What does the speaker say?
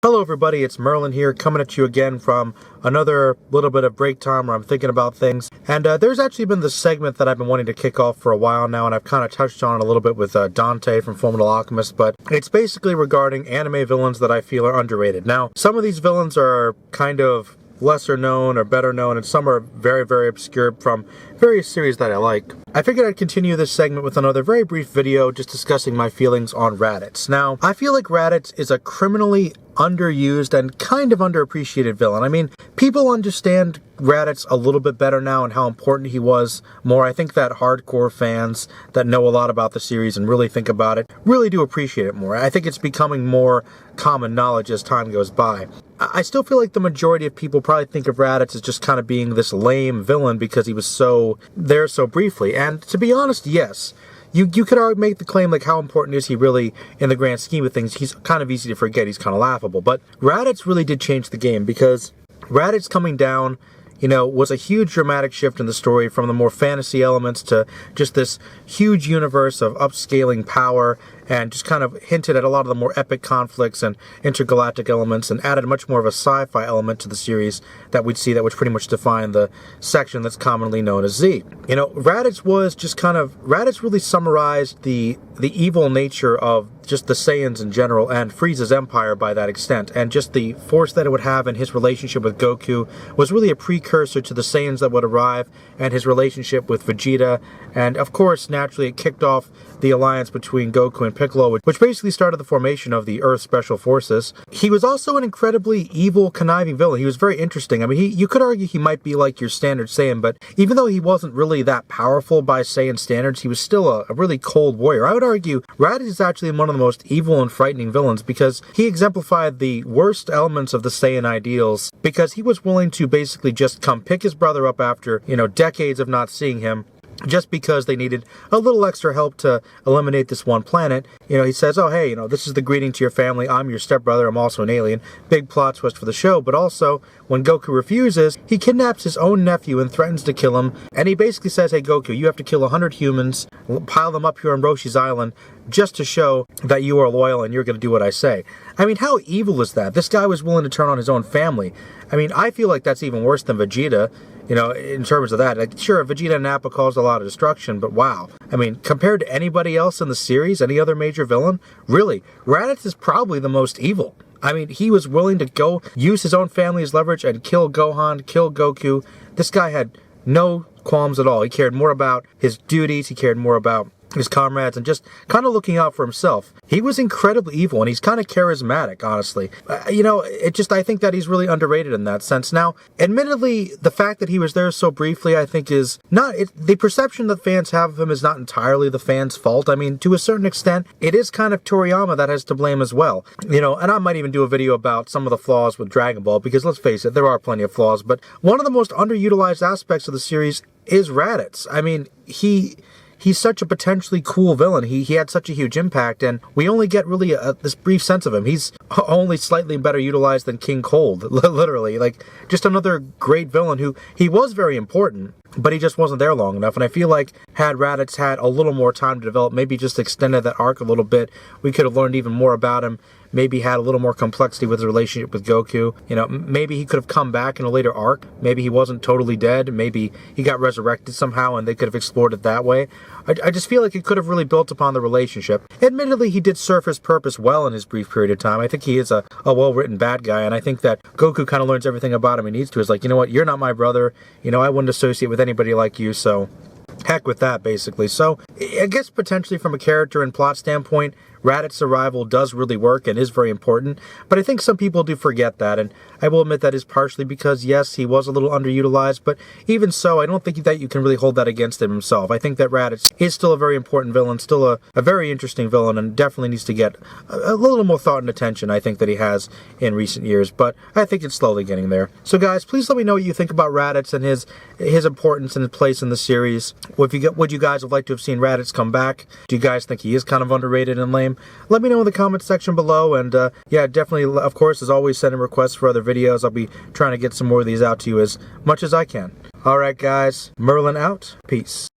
Hello everybody, it's Merlin here, coming at you again from another little bit of break time where I'm thinking about things. And there's actually been this segment that I've been wanting to kick off for a while now, and I've kind of touched on it a little bit with Dante from Fullmetal Alchemist, but it's basically regarding anime villains that I feel are underrated. Now, some of these villains are kind of lesser known or better known, and some are very, very obscure from various series that I like. I figured I'd continue this segment with another very brief video just discussing my feelings on Raditz. Now, I feel like Raditz is a criminally underused and kind of underappreciated villain. I mean, people understand Raditz a little bit better now and how important he was more. I think that hardcore fans that know a lot about the series and really think about it really do appreciate it more. I think it's becoming more common knowledge as time goes by. I still feel like the majority of people probably think of Raditz as just kind of being this lame villain because he was there so briefly. And to be honest, yes. You could make the claim, like, how important is he really in the grand scheme of things? He's kind of easy to forget. He's kind of laughable. But Raditz really did change the game, because Raditz coming down, was a huge dramatic shift in the story from the more fantasy elements to just this huge universe of upscaling power, and just kind of hinted at a lot of the more epic conflicts and intergalactic elements, and added much more of a sci-fi element to the series that we'd see that would pretty much define the section that's commonly known as Z. Raditz really summarized the evil nature of just the Saiyans in general, and Frieza's empire by that extent, and just the force that it would have in his relationship with Goku was really a precursor to the Saiyans that would arrive, and his relationship with Vegeta, and of course, naturally, it kicked off the alliance between Goku and Piccolo, which basically started the formation of the Earth Special Forces. He was also an incredibly evil, conniving villain. He was very interesting. I mean, you could argue he might be like your standard Saiyan, but even though he wasn't really that powerful by Saiyan standards, he was still a really cold warrior. I would argue Raditz is actually one of the most evil and frightening villains, because he exemplified the worst elements of the Saiyan ideals, because he was willing to basically just come pick his brother up after, decades of not seeing him, just because they needed a little extra help to eliminate this one planet. He says, oh, hey, this is the greeting to your family. I'm your stepbrother. I'm also an alien. Big plot twist for the show. But also, when Goku refuses, he kidnaps his own nephew and threatens to kill him. And he basically says, hey, Goku, you have to kill 100 humans, pile them up here on Roshi's Island, just to show that you are loyal and you're going to do what I say. I mean, how evil is that? This guy was willing to turn on his own family. I mean, I feel like that's even worse than Vegeta, in terms of that. Like, sure, Vegeta and Nappa caused a lot of destruction, but wow. I mean, compared to anybody else in the series, any other major villain, really, Raditz is probably the most evil. I mean, he was willing to go use his own family as leverage and kill Gohan, kill Goku. This guy had no qualms at all. He cared more about his duties, he cared more about his comrades, and just kind of looking out for himself. He was incredibly evil, and he's kind of charismatic, honestly. I think that he's really underrated in that sense. Now, admittedly, the fact that he was there so briefly, I think, is not, the perception that fans have of him is not entirely the fans' fault. I mean, to a certain extent, it is kind of Toriyama that has to blame as well. And I might even do a video about some of the flaws with Dragon Ball, because let's face it, there are plenty of flaws, but one of the most underutilized aspects of the series is Raditz. I mean, He's such a potentially cool villain. He had such a huge impact, and we only get really this brief sense of him. He's only slightly better utilized than King Cold, literally. Like, just another great villain who, he was very important, but he just wasn't there long enough. And I feel like had Raditz had a little more time to develop, maybe just extended that arc a little bit, we could have learned even more about him. Maybe had a little more complexity with his relationship with Goku. Maybe he could have come back in a later arc. Maybe he wasn't totally dead. Maybe he got resurrected somehow and they could have explored it that way. I just feel like it could have really built upon the relationship. Admittedly, he did serve his purpose well in his brief period of time. I think he is a well-written bad guy, and I think that Goku kind of learns everything about him he needs to. Is like, you know what, you're not my brother. I wouldn't associate with anybody like you, so heck with that, basically. So, I guess potentially from a character and plot standpoint, Raditz's arrival does really work and is very important, but I think some people do forget that, and I will admit that is partially because, yes, he was a little underutilized, but even so, I don't think that you can really hold that against him himself. I think that Raditz is still a very important villain, still a very interesting villain, and definitely needs to get a little more thought and attention, I think, that he has in recent years, but I think it's slowly getting there. So guys, please let me know what you think about Raditz and his importance and his place in the series. Would you guys have liked to have seen Raditz come back? Do you guys think he is kind of underrated and lame? Let me know in the comments section below, and yeah, definitely, of course, as always, send in requests for other videos. I'll be trying to get some more of these out to you as much as I can. Alright guys, Merlin out. Peace.